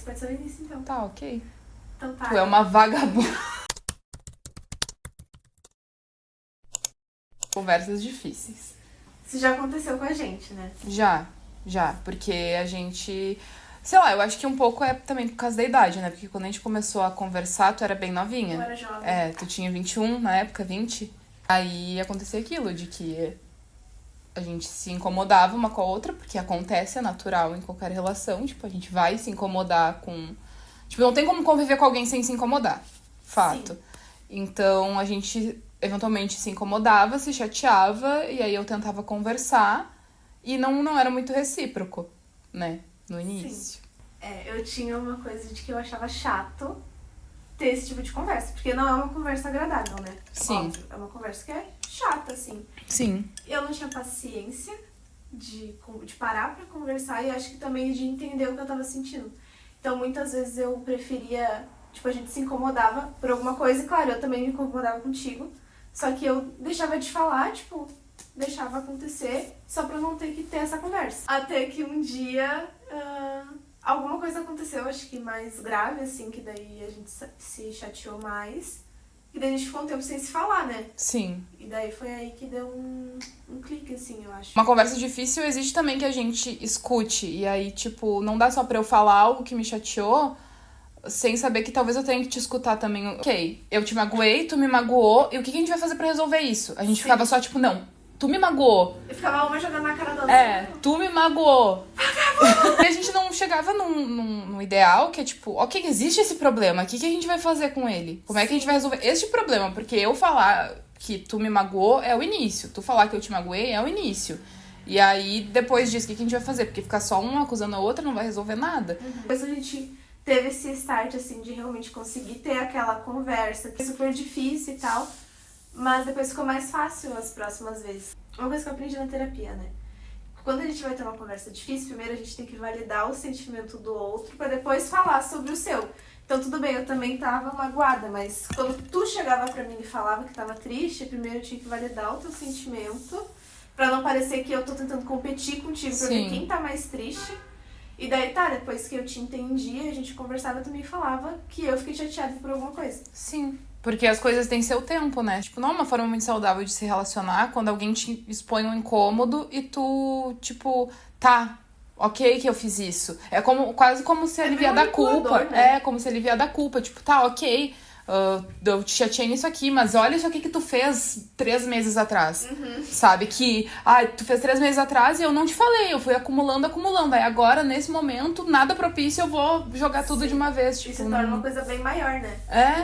pode ser o início, então. Tá, ok. Então tá. Tu é uma vagabunda. Conversas difíceis. Isso já aconteceu com a gente, né? Já. Porque a gente... Sei lá, eu acho que um pouco é também por causa da idade, né? Porque quando a gente começou a conversar, tu era bem novinha. Eu era jovem. Tu tinha 21 na época, 20. Aí acontecia aquilo, de que a gente se incomodava uma com a outra, porque acontece, é natural em qualquer relação. Tipo, a gente vai se incomodar com... Tipo, não tem como conviver com alguém sem se incomodar. Fato. Sim. Então, a gente eventualmente se incomodava, se chateava, e aí eu tentava conversar, e não era muito recíproco, né? No início. Eu tinha uma coisa de que eu achava chato ter esse tipo de conversa, porque não é uma conversa agradável, né? Sim. Óbvio, é uma conversa que é chata, assim. Sim. Eu não tinha paciência de parar pra conversar e acho que também de entender o que eu tava sentindo. Então, muitas vezes eu preferia... Tipo, a gente se incomodava por alguma coisa e, claro, eu também me incomodava contigo. Só que eu deixava de falar, tipo, deixava acontecer só pra não ter que ter essa conversa. Até que um dia... alguma coisa aconteceu, acho que mais grave, assim, que daí a gente se chateou mais. E daí a gente ficou um tempo sem se falar, né? Sim. E daí foi aí que deu um clique, assim, eu acho. Uma conversa difícil exige também que a gente escute. E aí, tipo, não dá só pra eu falar algo que me chateou, sem saber que talvez eu tenha que te escutar também. Ok, eu te magoei, tu me magoou, e o que a gente vai fazer pra resolver isso? A gente ficava só, tipo, não, tu me magoou. Eu ficava uma jogando na cara da outra. Tu me magoou. E a gente não chegava num ideal que é tipo, ok, existe esse problema, o que a gente vai fazer com ele? Como é que a gente vai resolver este problema? Porque eu falar que tu me magoou é o início, tu falar que eu te magoei é o início. E aí, depois disso, o que a gente vai fazer? Porque ficar só um acusando a outra não vai resolver nada. Depois a gente teve esse start, assim, de realmente conseguir ter aquela conversa, que é super difícil e tal, mas depois ficou mais fácil as próximas vezes. Uma coisa que eu aprendi na terapia, né? Quando a gente vai ter uma conversa difícil, primeiro a gente tem que validar o sentimento do outro pra depois falar sobre o seu. Então tudo bem, eu também tava magoada, mas quando tu chegava pra mim e falava que tava triste, primeiro eu tinha que validar o teu sentimento pra não parecer que eu tô tentando competir contigo pra ver quem tá mais triste. E daí tá, depois que eu te entendi, a gente conversava, tu me falava que eu fiquei chateada por alguma coisa. Sim. Porque as coisas têm seu tempo, né? Tipo, não é uma forma muito saudável de se relacionar quando alguém te expõe um incômodo e tu, tipo, tá, ok que eu fiz isso. É quase como se aliviar da culpa. Né? É, como se aliviar da culpa. Tipo, tá, ok, eu te chateei nisso aqui, mas olha isso aqui que tu fez 3 meses atrás. Sabe? Que, tu fez 3 meses atrás e eu não te falei, eu fui acumulando. Aí agora, nesse momento, nada propício, eu vou jogar tudo de uma vez. Tipo, isso se torna uma coisa bem maior, né?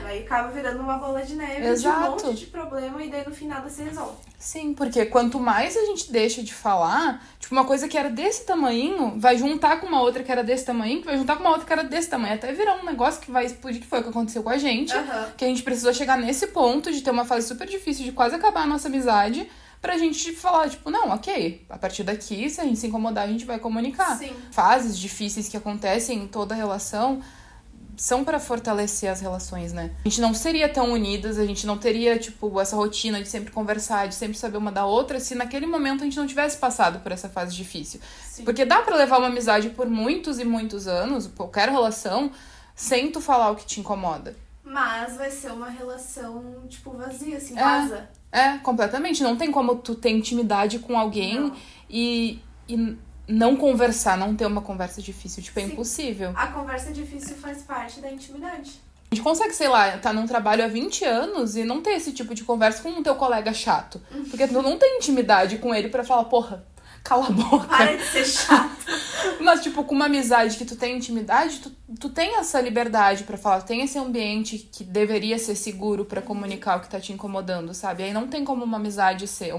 Aí acaba virando uma bola de neve. Exato. De um monte de problema e daí no final se resolve. Sim, porque quanto mais a gente deixa de falar, tipo, uma coisa que era desse tamanho vai juntar com uma outra que era desse tamanho, que vai juntar com uma outra que era desse tamanho, até virar um negócio que vai explodir, que foi o que aconteceu com a gente, que a gente precisou chegar nesse ponto de ter uma fase super difícil, de quase acabar a nossa amizade, pra gente falar, tipo, não, ok, a partir daqui, se a gente se incomodar, a gente vai comunicar. Sim. Fases difíceis que acontecem em toda relação são pra fortalecer as relações, né? A gente não seria tão unidas, a gente não teria, tipo, essa rotina de sempre conversar, de sempre saber uma da outra, se naquele momento a gente não tivesse passado por essa fase difícil. Sim. Porque dá pra levar uma amizade por muitos e muitos anos, qualquer relação, sem tu falar o que te incomoda. Mas vai ser uma relação, tipo, vazia, assim, rasa. Completamente. Não tem como tu ter intimidade com alguém e não conversar, não ter uma conversa difícil. Tipo, é impossível. A conversa difícil faz parte da intimidade. A gente consegue, sei lá, tá num trabalho há 20 anos e não ter esse tipo de conversa com o teu colega chato. Porque tu não tem intimidade com ele pra falar, porra, cala a boca. Para de ser chato. Mas, tipo, com uma amizade que tu tem intimidade, tu tem essa liberdade pra falar, tu tem esse ambiente que deveria ser seguro pra comunicar o que tá te incomodando, sabe? Aí não tem como uma amizade ser,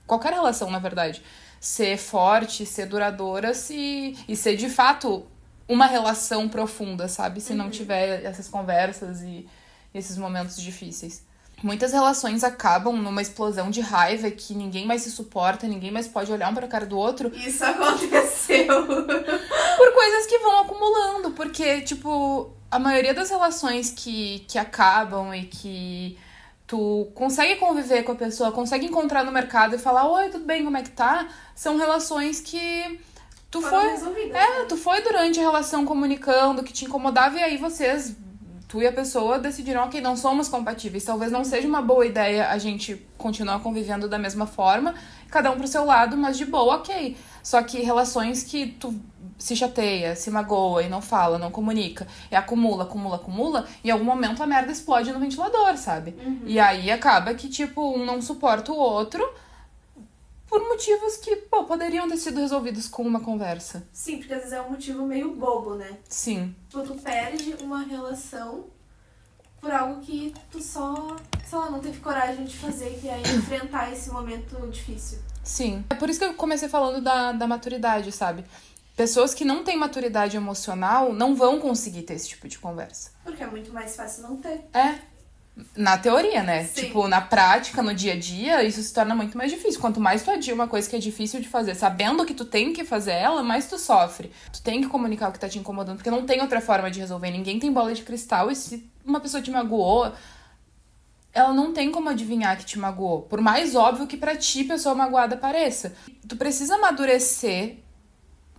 qualquer relação, na verdade, ser forte, ser duradoura e ser, de fato, uma relação profunda, sabe? Se não tiver essas conversas e esses momentos difíceis. Muitas relações acabam numa explosão de raiva que ninguém mais se suporta, ninguém mais pode olhar um pra cara do outro. Isso aconteceu. Por coisas que vão acumulando. Porque, tipo, a maioria das relações que acabam e que tu consegue conviver com a pessoa, consegue encontrar no mercado e falar, oi, tudo bem, como é que tá? São relações que Tu foi durante a relação comunicando que te incomodava e aí tu e a pessoa decidiram, ok, não somos compatíveis. Talvez não seja uma boa ideia a gente continuar convivendo da mesma forma, cada um pro seu lado, mas de boa, ok. Só que relações que tu se chateia, se magoa e não fala, não comunica, e acumula, em algum momento a merda explode no ventilador, sabe? E aí acaba que, tipo, um não suporta o outro por motivos que, poderiam ter sido resolvidos com uma conversa. Sim, porque às vezes é um motivo meio bobo, né? Sim. Tu perde uma relação por algo que tu só, sei lá, não teve coragem de fazer, que é enfrentar esse momento difícil. Sim. É por isso que eu comecei falando da maturidade, sabe? Pessoas que não têm maturidade emocional não vão conseguir ter esse tipo de conversa. Porque é muito mais fácil não ter. Na teoria, né? Sim. Tipo, na prática, no dia a dia, isso se torna muito mais difícil. Quanto mais tu adia uma coisa que é difícil de fazer, sabendo que tu tem que fazer ela, mais tu sofre. Tu tem que comunicar o que tá te incomodando, porque não tem outra forma de resolver. Ninguém tem bola de cristal e se uma pessoa te magoou, ela não tem como adivinhar que te magoou. Por mais óbvio que pra ti, pessoa magoada, pareça. Tu precisa amadurecer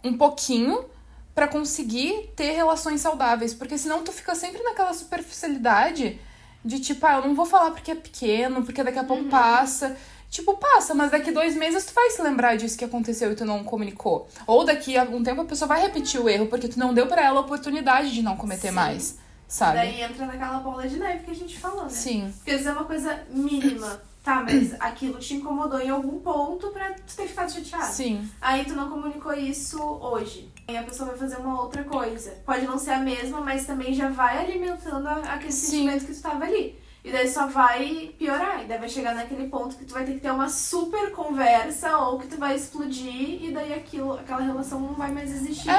um pouquinho pra conseguir ter relações saudáveis, porque senão tu fica sempre naquela superficialidade de tipo, eu não vou falar porque é pequeno, porque daqui a pouco passa. Tipo, passa, mas daqui 2 meses tu vai se lembrar disso que aconteceu e tu não comunicou. Ou daqui a um tempo a pessoa vai repetir o erro, porque tu não deu pra ela a oportunidade de não cometer mais, sabe? Daí entra naquela bola de neve que a gente falou, né? Sim. Porque às vezes é uma coisa mínima. Tá, mas aquilo te incomodou em algum ponto pra tu ter ficado chateado. Sim. Aí tu não comunicou isso hoje. Aí a pessoa vai fazer uma outra coisa. Pode não ser a mesma, mas também já vai alimentando aquele sentimento que tu tava ali. E daí só vai piorar. E daí vai chegar naquele ponto que tu vai ter que ter uma super conversa ou que tu vai explodir e daí aquela relação não vai mais existir.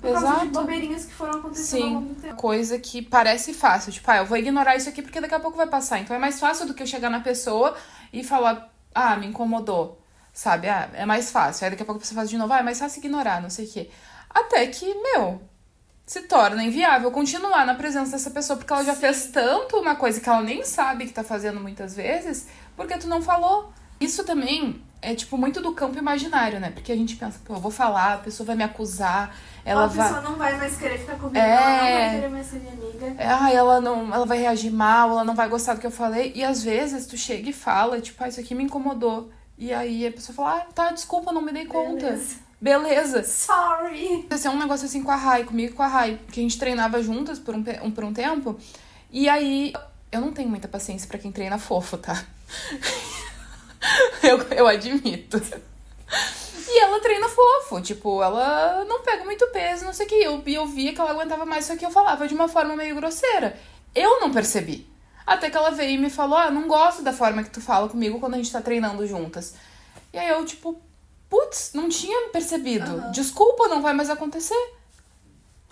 Por causa de bobeirinhas que foram acontecendo ao longo do tempo. Coisa que parece fácil. Tipo, eu vou ignorar isso aqui porque daqui a pouco vai passar. Então é mais fácil do que eu chegar na pessoa e falar, me incomodou. Sabe? É mais fácil. Aí daqui a pouco a pessoa faz de novo, é mais fácil ignorar, não sei o quê. Até que, se torna inviável continuar na presença dessa pessoa porque ela já fez tanto uma coisa que ela nem sabe que tá fazendo muitas vezes porque tu não falou. Isso também é, tipo, muito do campo imaginário, né? Porque a gente pensa, eu vou falar, a pessoa vai me acusar, a pessoa não vai mais querer ficar comigo, ela não vai querer mais ser minha amiga. Ela vai reagir mal, ela não vai gostar do que eu falei. E às vezes tu chega e fala, tipo, isso aqui me incomodou. E aí a pessoa fala, tá, desculpa, não me dei conta. Beleza. Sorry. Aconteceu um negócio assim comigo e com a Rai, que a gente treinava juntas por um tempo. E aí, eu não tenho muita paciência pra quem treina fofo, tá? eu admito. E ela treina fofo, tipo, ela não pega muito peso, não sei o que. Eu via que ela aguentava mais, só que eu falava de uma forma meio grosseira. Eu não percebi. Até que ela veio e me falou, não gosto da forma que tu fala comigo quando a gente tá treinando juntas. E aí eu, tipo, putz, não tinha percebido. Desculpa, não vai mais acontecer.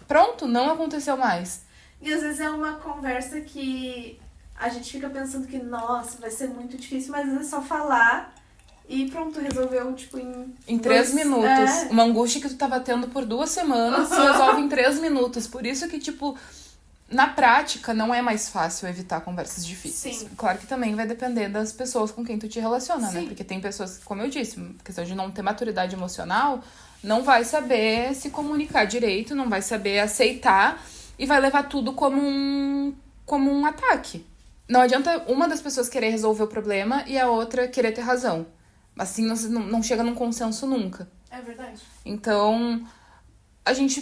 Pronto, não aconteceu mais. E às vezes é uma conversa que a gente fica pensando que, nossa, vai ser muito difícil, mas às vezes é só falar e pronto, resolveu, tipo, em 3 minutos. Uma angústia que tu tava tendo por 2 semanas se resolve em 3 minutos. Por isso que, tipo, na prática não é mais fácil evitar conversas difíceis. Sim. Claro que também vai depender das pessoas com quem tu te relaciona, né? Porque tem pessoas, como eu disse, questão de não ter maturidade emocional, não vai saber se comunicar direito, não vai saber aceitar e vai levar tudo como um ataque. Não adianta uma das pessoas querer resolver o problema e a outra querer ter razão. Assim, não chega num consenso nunca. É verdade. Então,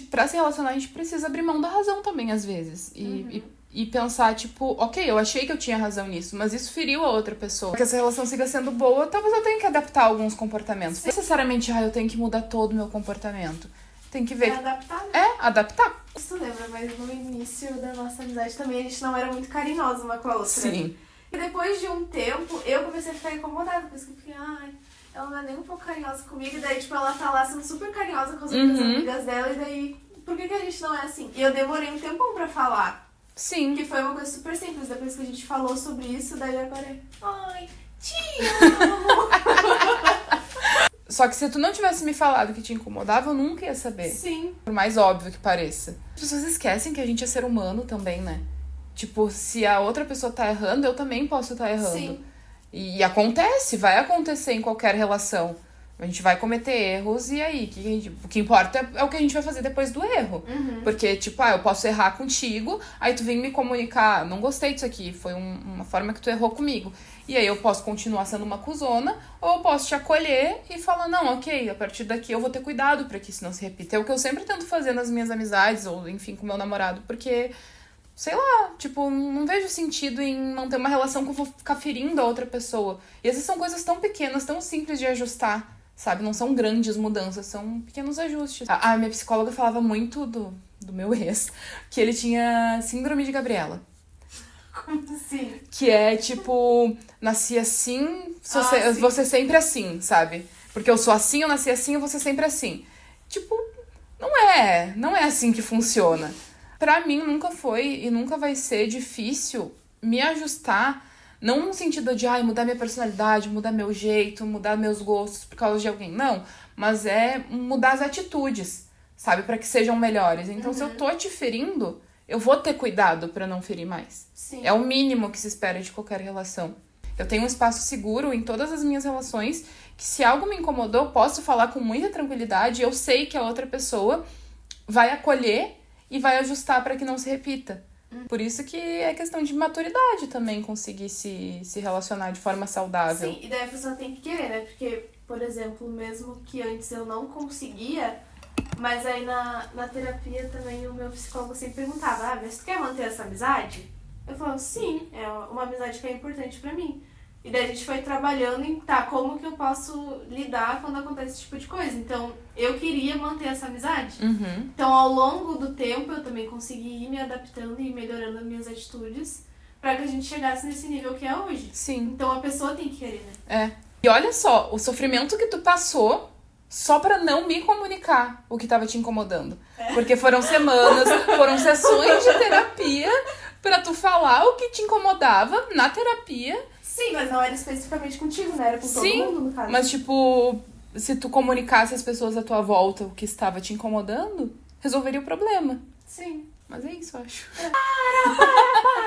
pra se relacionar, a gente precisa abrir mão da razão também, às vezes. E pensar, tipo, ok, eu achei que eu tinha razão nisso, mas isso feriu a outra pessoa. Para que essa relação siga sendo boa, talvez eu tenha que adaptar alguns comportamentos. Não necessariamente, eu tenho que mudar todo o meu comportamento. Tem que ver. Adaptar, né? Adaptar. Isso lembra, mas no início da nossa amizade também a gente não era muito carinhosa uma com a outra. Sim. E depois de um tempo, eu comecei a ficar incomodada, porque eu fiquei, ela não é nem um pouco carinhosa comigo, e daí, tipo, ela tá lá sendo super carinhosa com as outras amigas dela, e daí, por que a gente não é assim? E eu demorei um tempão pra falar. Sim. Que foi uma coisa super simples, depois que a gente falou sobre isso, daí agora te amo! Só que se tu não tivesse me falado que te incomodava, eu nunca ia saber. Sim. Por mais óbvio que pareça. As pessoas esquecem que a gente é ser humano também, né? Tipo, se a outra pessoa tá errando, eu também posso estar errando. Sim. E acontece, vai acontecer em qualquer relação. A gente vai cometer erros e aí, o que importa é o que a gente vai fazer depois do erro. Porque, tipo, eu posso errar contigo, aí tu vem me comunicar, não gostei disso aqui, foi uma forma que tu errou comigo. E aí eu posso continuar sendo uma cuzona, ou eu posso te acolher e falar, não, ok, a partir daqui eu vou ter cuidado pra que isso não se repita. É o que eu sempre tento fazer nas minhas amizades, ou enfim, com meu namorado, porque... Sei lá, tipo, não vejo sentido em manter uma relação que eu vou ficar ferindo a outra pessoa. E às vezes são coisas tão pequenas, tão simples de ajustar, sabe? Não são grandes mudanças, são pequenos ajustes. A minha psicóloga falava muito do meu ex, que ele tinha síndrome de Gabriela. Como assim? Que é, tipo, nasci assim, você sempre assim, sabe? Porque eu sou assim, eu nasci assim, eu vou ser sempre assim. Tipo, não é assim que funciona. Pra mim, nunca foi e nunca vai ser difícil me ajustar, não no sentido de mudar minha personalidade, mudar meu jeito, mudar meus gostos por causa de alguém, não. Mas é mudar as atitudes, sabe? Pra que sejam melhores. Então, se eu tô te ferindo, eu vou ter cuidado pra não ferir mais. Sim. É o mínimo que se espera de qualquer relação. Eu tenho um espaço seguro em todas as minhas relações, que se algo me incomodou, eu posso falar com muita tranquilidade, eu sei que a outra pessoa vai acolher e vai ajustar para que não se repita. Por isso que é questão de maturidade também conseguir se relacionar de forma saudável. Sim, e daí a pessoa tem que querer, né? Porque, por exemplo, mesmo que antes eu não conseguia, mas aí na terapia também o meu psicólogo sempre perguntava, mas tu quer manter essa amizade? Eu falava, sim, é uma amizade que é importante pra mim. E daí a gente foi trabalhando em, como que eu posso lidar quando acontece esse tipo de coisa. Então, eu queria manter essa amizade. Então, ao longo do tempo, eu também consegui ir me adaptando e melhorando as minhas atitudes pra que a gente chegasse nesse nível que é hoje. Sim. Então, a pessoa tem que querer, né? E olha só, o sofrimento que tu passou só pra não me comunicar o que tava te incomodando. Porque foram semanas, foram sessões de terapia pra tu falar o que te incomodava na terapia. Sim, mas não era especificamente contigo, né? Era com todo mundo, no caso. Mas, tipo, se tu comunicasse às pessoas à tua volta o que estava te incomodando, resolveria o problema. Sim. Mas é isso, eu acho. Para!